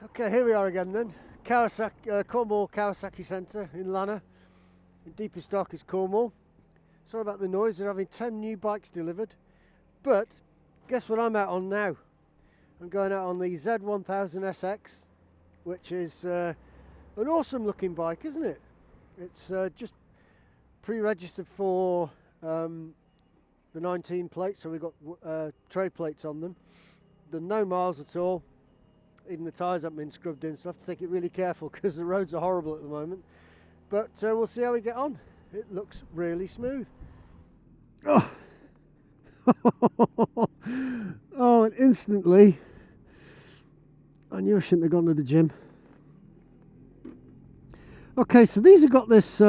Okay, here we are again then. Cornwall Kawasaki Centre in Lanner. In deepest, darkest Cornwall. Sorry about the noise, they're having 10 new bikes delivered. But, guess what I'm out on now? I'm going out on the Z1000 SX, which is an awesome looking bike, isn't it? It's just pre-registered for the 19 plates, so we've got trade plates on them. There are no miles at all. Even the tyres haven't been scrubbed in, so I have to take it really careful because the roads are horrible at the moment. But we'll see how we get on. It looks really smooth. Oh, oh, and instantly, I knew I shouldn't have gone to the gym. Okay, so these have got this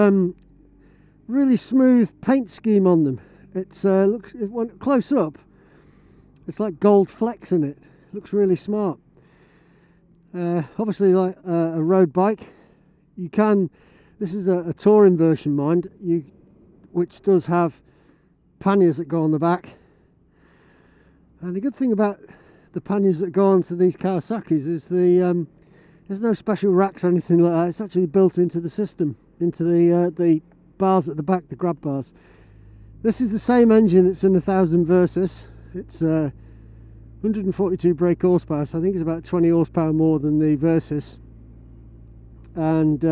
really smooth paint scheme on them. It's when close up, it's like gold flecks in it. Looks really smart. Obviously, like a road bike, you can. This is a touring version, mind you, which does have panniers that go on the back. And the good thing about the panniers that go onto these Kawasaki's is there's no special racks or anything like that. It's actually built into the system, into the bars at the back, the grab bars. This is the same engine that's in the 1000 Versus. It's 142 brake horsepower, so I think it's about 20 horsepower more than the Versus. And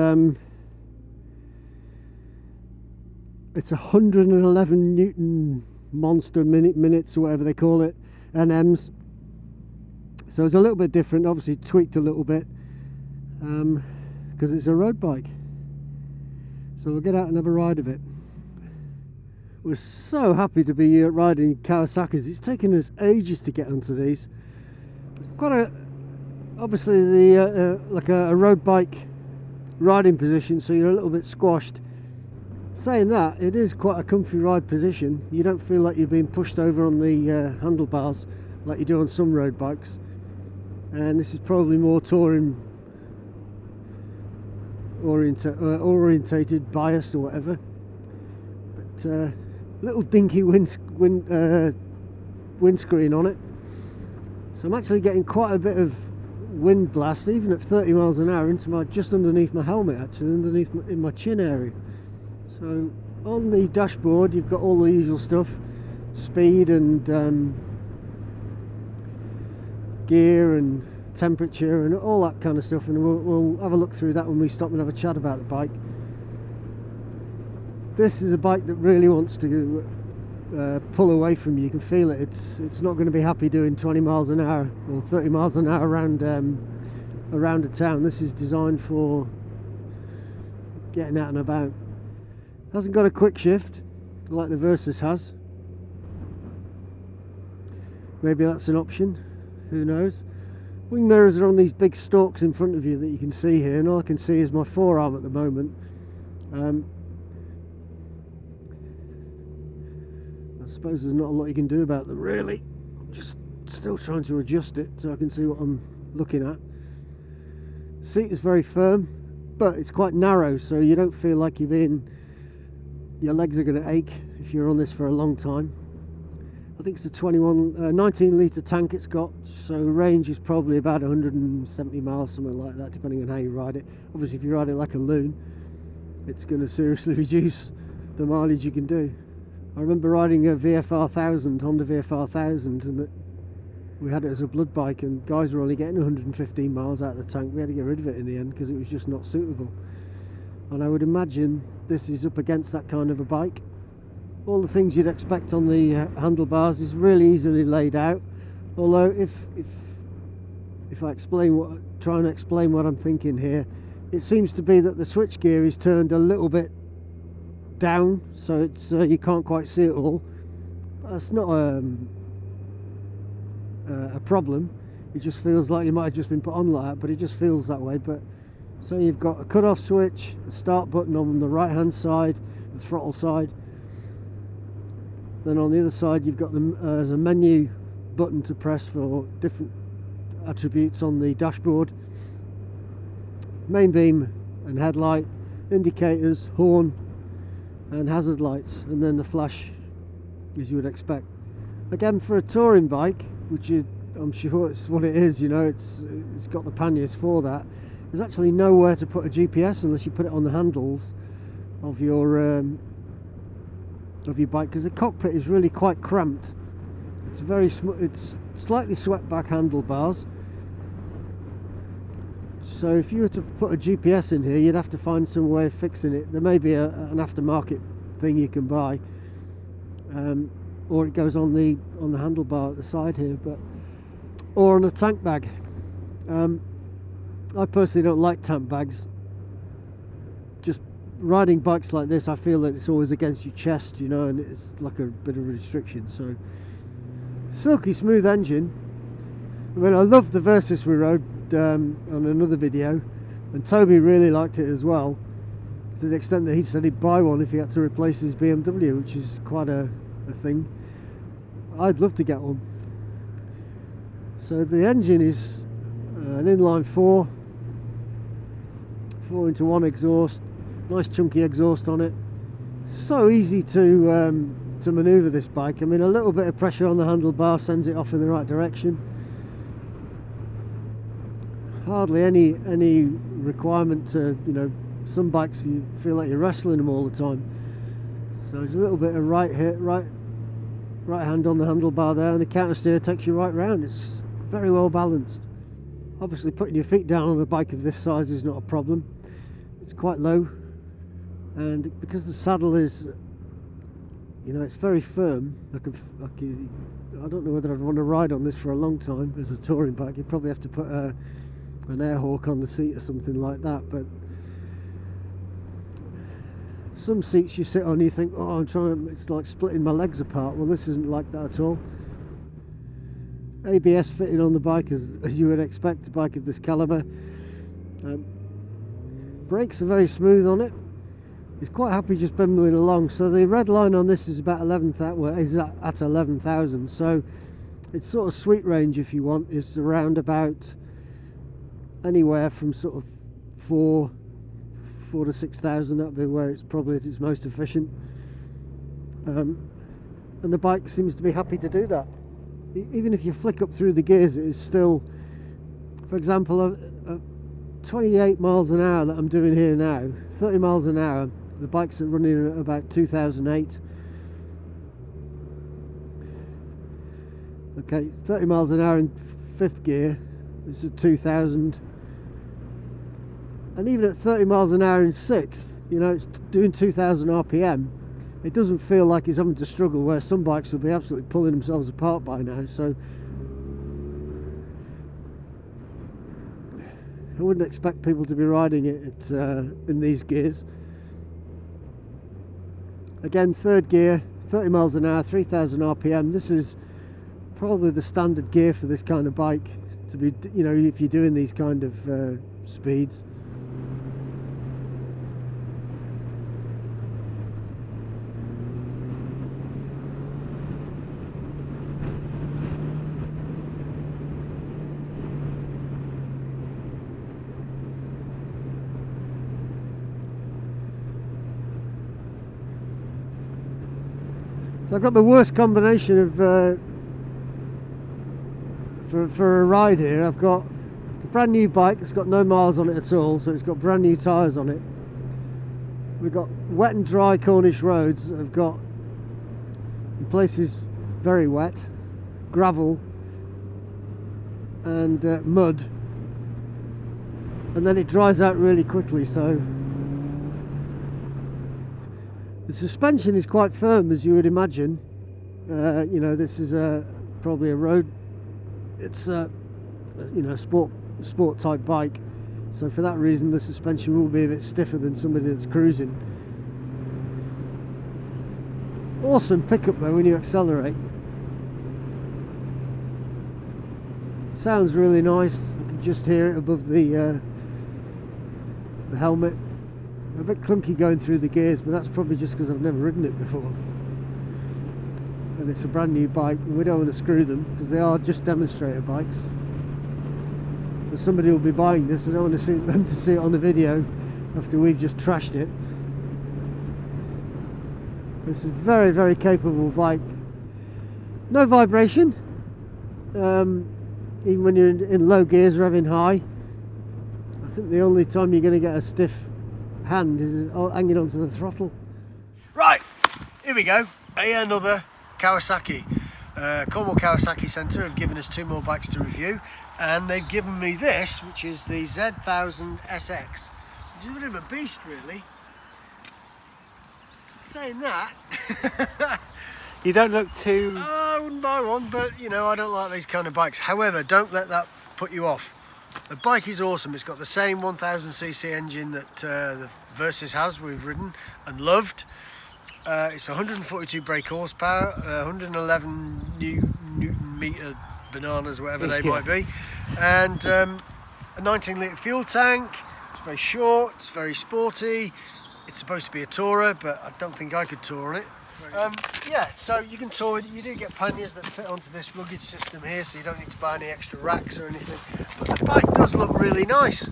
it's 111 Newton monster minutes or whatever they call it, NMs. So it's a little bit different, obviously tweaked a little bit because it's a road bike. So we'll get out and have a ride of it. We're so happy to be riding Kawasaki's. It's taken us ages to get onto these. Quite obviously like a road bike riding position, so you're a little bit squashed. Saying that, it is quite a comfy ride position. You don't feel like you're being pushed over on the handlebars like you do on some road bikes. And this is probably more touring orientated, biased or whatever. But little dinky windscreen on it, so I'm actually getting quite a bit of wind blast even at 30 miles an hour into just underneath my helmet, actually underneath in my chin area. So on the dashboard you've got all the usual stuff, speed and gear and temperature and all that kind of stuff, and we'll have a look through that when we stop and have a chat about the bike. This is a bike that really wants to pull away from you. You can feel it. It's not going to be happy doing 20 miles an hour or 30 miles an hour around a town. This is designed for getting out and about. Hasn't got a quick shift like the Versus has. Maybe that's an option. Who knows? Wing mirrors are on these big stalks in front of you that you can see here, and all I can see is my forearm at the moment. I suppose there's not a lot you can do about them really. I'm just still trying to adjust it so I can see what I'm looking at. The seat is very firm, but it's quite narrow, so you don't feel like your legs are going to ache if you're on this for a long time. I think it's a 19 litre tank it's got, so range is probably about 170 miles, something like that, depending on how you ride it. Obviously if you ride it like a loon, it's going to seriously reduce the mileage you can do. I remember riding a VFR 1000, Honda VFR 1000, and we had it as a blood bike, and guys were only getting 115 miles out of the tank. We had to get rid of it in the end because it was just not suitable. And I would imagine this is up against that kind of a bike. All the things you'd expect on the handlebars is really easily laid out. Although if I try and explain what I'm thinking here, it seems to be that the switchgear is turned a little bit down, so it's you can't quite see it all. That's not a problem. It just feels like you might have just been put on like that, but it just feels that way. But so you've got a cut-off switch, a start button on the right hand side, the throttle side. Then on the other side you've got there's a menu button to press for different attributes on the dashboard. Main beam and headlight, indicators, horn and hazard lights, and then the flash as you would expect. Again, for a touring bike, which I'm sure it's what it is, you know, it's got the panniers for that. There's actually nowhere to put a GPS unless you put it on the handles of your bike, because the cockpit is really quite cramped. It's it's slightly swept back handlebars. So if you were to put a GPS in here, you'd have to find some way of fixing it. There may be an aftermarket thing you can buy, or it goes on the handlebar at the side here, or on a tank bag. I personally don't like tank bags. Just riding bikes like this, I feel that it's always against your chest, you know, and it's like a bit of a restriction. So silky smooth engine. I mean, I love the Versys we rode on another video, and Toby really liked it as well, to the extent that he said he'd buy one if he had to replace his BMW, which is quite a thing. I'd love to get one. So the engine is an inline 4-into-1 exhaust, nice chunky exhaust on it. So easy to manoeuvre this bike. I mean, a little bit of pressure on the handlebar sends it off in the right direction. Hardly any requirement to, you know, some bikes you feel like you're wrestling them all the time. So there's a little bit of right hand on the handlebar there, and the counter steer takes you right round. It's very well balanced. Obviously putting your feet down on a bike of this size is not a problem. It's quite low, and because the saddle is, you know, it's very firm. I don't know whether I'd want to ride on this for a long time as a touring bike. You'd probably have to put an air hawk on the seat or something like that, but some seats you sit on, you think, oh, it's like splitting my legs apart. Well, this isn't like that at all. ABS fitted on the bike as you would expect a bike of this caliber. Brakes are very smooth on it. It's quite happy just bumbling along. So the red line on this is about 11,000. Well, is at 11,000. So it's sort of sweet range, if you want, is around about anywhere from sort of 4 to 6,000. That'd be where it's probably at its most efficient. And the bike seems to be happy to do that. Even if you flick up through the gears, it is still, for example, 28 miles an hour that I'm doing here now, 30 miles an hour, the bike's running at about 2008. Okay, 30 miles an hour in 5th gear is at 2000, and even at 30 miles an hour in 6th, you know, it's doing 2000 RPM. It doesn't feel like it's having to struggle, where some bikes will be absolutely pulling themselves apart by now. So I wouldn't expect people to be riding it in these gears. Again, 3rd gear, 30 miles an hour, 3000 RPM. This is probably the standard gear for this kind of bike to be, you know, if you're doing these kind of speeds. So I've got the worst combination of for a ride here. I've got a brand new bike that's got no miles on it at all, so it's got brand new tyres on it. We've got wet and dry Cornish roads that have got, in places, very wet, gravel and mud, and then it dries out really quickly. So the suspension is quite firm, as you would imagine. You know, this is probably a road. It's you know, sport type bike. So for that reason, the suspension will be a bit stiffer than somebody that's cruising. Awesome pickup though when you accelerate. Sounds really nice. You can just hear it above the helmet. A bit clunky going through the gears, but that's probably just because I've never ridden it before. And it's a brand new bike, and we don't want to screw them because they are just demonstrator bikes. So somebody will be buying this, and I don't want to see them to see it on the video after we've just trashed it. It's a very, very capable bike. No vibration. even when you're in low gears revving high. I think the only time you're going to get a stiff hand is hanging onto the throttle. Right, here we go. Another Kawasaki. Cornwall Kawasaki Centre have given us 2 more bikes to review, and they've given me this, which is the Z1000 SX, which is a bit of a beast, really. Saying that, you don't look too... I wouldn't buy one, but you know, I don't like these kind of bikes. However, don't let that put you off. The bike is awesome. It's got the same 1000cc engine that the Versys has, we've ridden and loved. It's 142 brake horsepower, 111 newton meter bananas, whatever they might be, and a 19 litre fuel tank. It's very short, it's very sporty. It's supposed to be a tourer, but I don't think I could tour on it. Yeah, so you can tour with it. You do get panniers that fit onto this luggage system here, so you don't need to buy any extra racks or anything. But the bike does look really nice.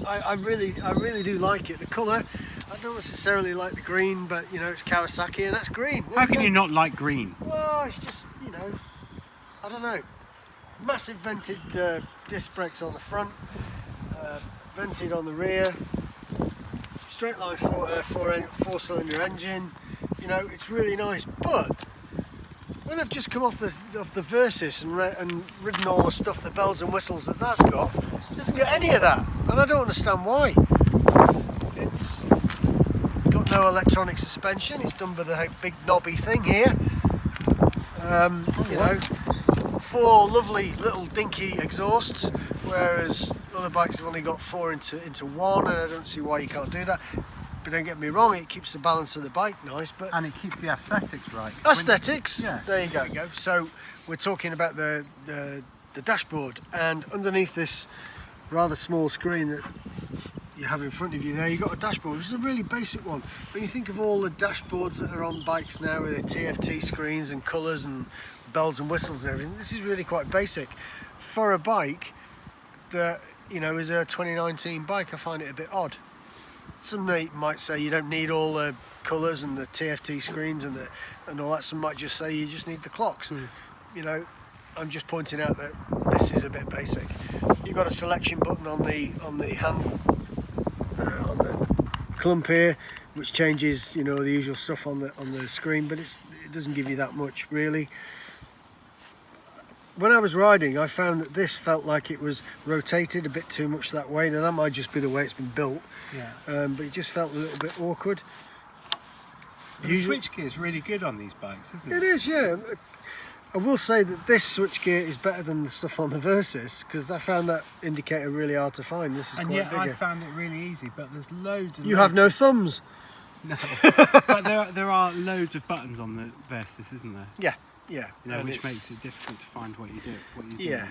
I really do like it. The colour, I don't necessarily like the green, but you know, it's Kawasaki and that's green. How can you not like green? Well, it's just, you know, I don't know. Massive vented disc brakes on the front, vented on the rear, straight line four-cylinder engine. You know, it's really nice. But when I've just come off the Versys and ridden all the stuff, the bells and whistles that's got, it doesn't get any of that, and I don't understand why. It's got no electronic suspension. It's done by the big knobby thing here. You know, 4 lovely little dinky exhausts, whereas other bikes have only got 4 into 1, and I don't see why you can't do that. But don't get me wrong, it keeps the balance of the bike nice, but and it keeps the aesthetics right. Aesthetics, yeah. There you go. So we're talking about the dashboard, and underneath this rather small screen that you have in front of you there, you've got a dashboard, which is a really basic one. When you think of all the dashboards that are on bikes now with the TFT screens and colours and bells and whistles and everything, this is really quite basic. For a bike that, you know, is a 2019 bike, I find it a bit odd. Some might say you don't need all the colours and the TFT screens and all that. Some might just say you just need the clocks. You know, I'm just pointing out that this is a bit basic. You've got a selection button on the hand on the clump here, which changes, you know, the usual stuff on the screen, but it doesn't give you that much really. When I was riding, I found that this felt like it was rotated a bit too much that way. Now that might just be the way it's been built, yeah. But it just felt a little bit awkward. The switch gear is really good on these bikes, isn't it? It is, yeah. I will say that this switch gear is better than the stuff on the Versys, because I found that indicator really hard to find. This is and quite yet bigger. I found it really easy, but there's loads of... You have no thumbs. No, but there are loads of buttons on the Versys, isn't there? Yeah. Yeah, you know, which makes it difficult to find what you do. Yeah.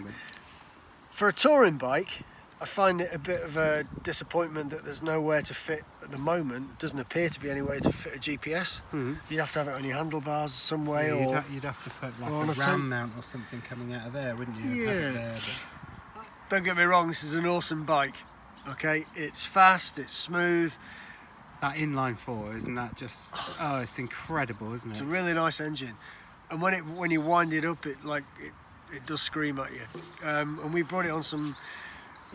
For a touring bike, I find it a bit of a disappointment that there's nowhere to fit at the moment. It doesn't appear to be anywhere to fit a GPS. You'd have to have it on your handlebars some way, yeah, or you'd have to put like a ram mount or something coming out of there, wouldn't you? Yeah. Have it there, but... Don't get me wrong, this is an awesome bike. Okay, it's fast, it's smooth. That inline 4, isn't that just? Oh, it's incredible, isn't it? It's a really nice engine. And when you wind it up, it does scream at you. And we brought it on some.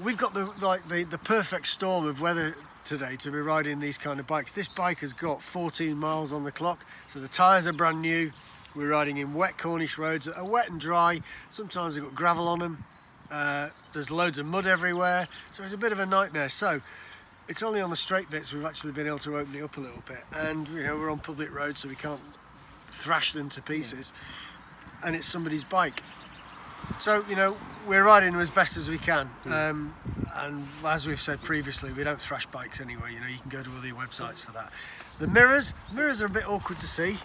We've got the perfect storm of weather today to be riding these kind of bikes. This bike has got 14 miles on the clock, so the tyres are brand new. We're riding in wet Cornish roads that are wet and dry. Sometimes they've got gravel on them. There's loads of mud everywhere, so it's a bit of a nightmare. So it's only on the straight bits we've actually been able to open it up a little bit, and you know, we're on public roads, so we can't thrash them to pieces, and it's somebody's bike, so you know, we're riding them as best as we can. And as we've said previously, we don't thrash bikes anyway. You know, you can go to other websites for that. The mirrors are a bit awkward to see.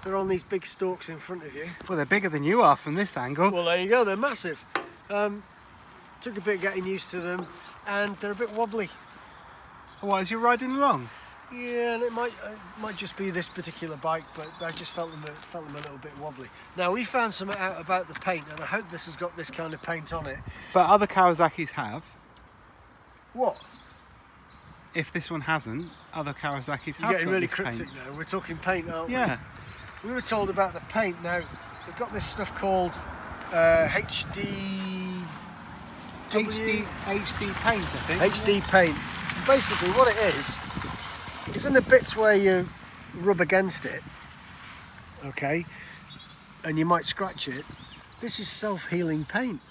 They're on these big stalks in front of you. Well, they're bigger than you are from this angle. Well, there you go, they're massive. Took a bit getting used to them, and they're a bit wobbly. Why, is you riding along? Yeah, and it might just be this particular bike, but I just felt them a little bit wobbly. Now, we found something out about the paint, and I hope this has got this kind of paint on it. But other Kawasaki's have. What? If this one hasn't, other Kawasaki's have. You're getting really this cryptic paint. now. We're talking paint, aren't we? Yeah. We were told about the paint. Now, they've got this stuff called HD paint, I think. HD paint. Basically what it is in the bits where you rub against it, okay, and you might scratch it, this is self-healing paint.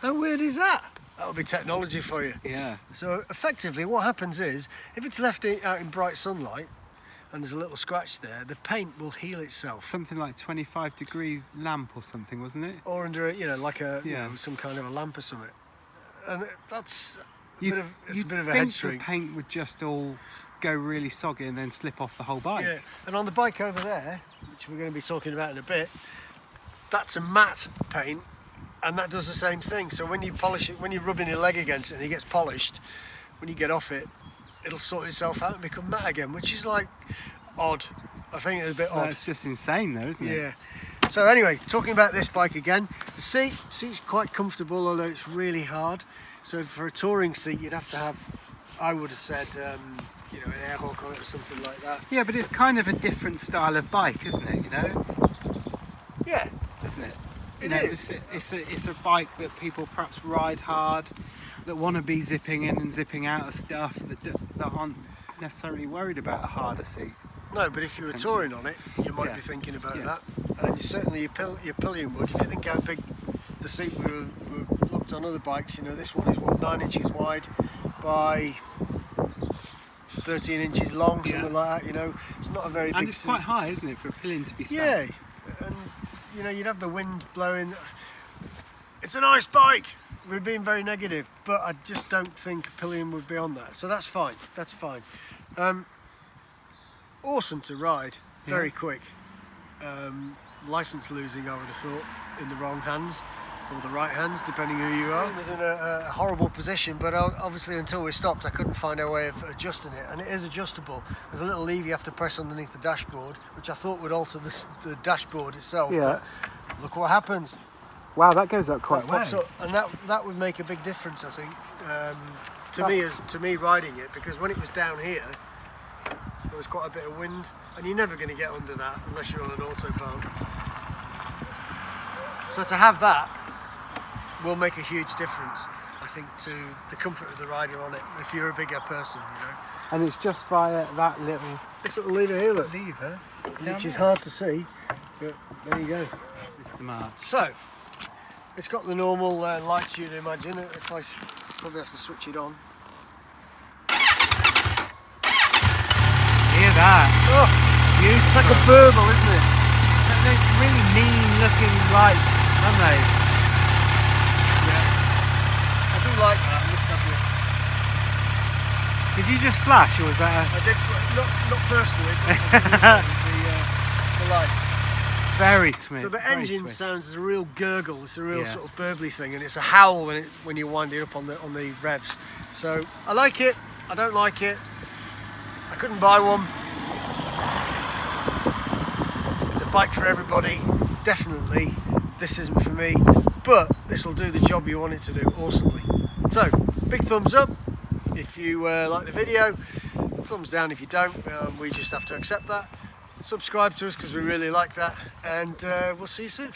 How weird is that? That'll be technology for you. Yeah. So effectively what happens is, if it's left out in bright sunlight and there's a little scratch there, the paint will heal itself. Something like 25 degree lamp or something, wasn't it? Or under, like a, some kind of a lamp or something. And that's a bit of a head shrink. The paint would just all go really soggy and then slip off the whole bike. Yeah, and on the bike over there, which we're going to be talking about in a bit, that's a matte paint, and that does the same thing. So when you polish it, when you're rubbing your leg against it and it gets polished, when you get off it, it'll sort itself out and become matte again, which is like odd. I think it's a bit odd. It's just insane though, isn't it? Yeah. So anyway, talking about this bike again, the seat's quite comfortable, although it's really hard. So for a touring seat, you'd have to have, I would have said, an air hook on it or something like that. Yeah, but it's kind of a different style of bike, isn't it? Yeah. Isn't it? It is. It's a bike that people perhaps ride hard, that want to be zipping in and zipping out of stuff, that aren't necessarily worried about a harder seat. No, but if you were touring on it, you might be thinking about that. And certainly your pillion would. If you think how big the seat we looked on other bikes, this one is 9 inches wide by 13 inches long, something like that. It's not a very big seat. And it's quite high, isn't it, for a pillion to be sat? Yeah, and you'd have the wind blowing. It's a nice bike. We're being very negative, but I just don't think a pillion would be on that. So that's fine. That's fine. Awesome to ride. Very quick. License losing, I would have thought, in the wrong hands or the right hands, depending who you are. It was in a horrible position, but obviously until we stopped, I couldn't find a way of adjusting it. And it is adjustable. There's a little lever you have to press underneath the dashboard, which I thought would alter the dashboard itself. Yeah. But look what happens. Wow, that goes up quite well. And that would make a big difference, I think, to me riding it, because when it was down here, there was quite a bit of wind, and you're never going to get under that unless you're on an autobahn. So to have that will make a huge difference, I think, to the comfort of the rider on it, if you're a bigger person, And it's just via that little... This little lever here, look. Lever? Which is hard to see, but there you go. That's Mr. March. So, it's got the normal lights you'd imagine. If I probably have to switch it on. Hear that? Oh, beautiful. It's like a burble, isn't it? They're really mean looking lights, aren't they? Yeah. I do like that, I must admit. Did you just flash, or was that I did, not personally, but the lights. Very smooth. So the engine sounds as a real gurgle. It's a real sort of burbly thing, and it's a howl when you wind it up on the revs. So I like it. I don't like it. I couldn't buy one. It's a bike for everybody. Definitely, this isn't for me, but this will do the job you want it to do awesomely. So big thumbs up if you like the video. Thumbs down if you don't. We just have to accept that. Subscribe to us because we really like that, and we'll see you soon.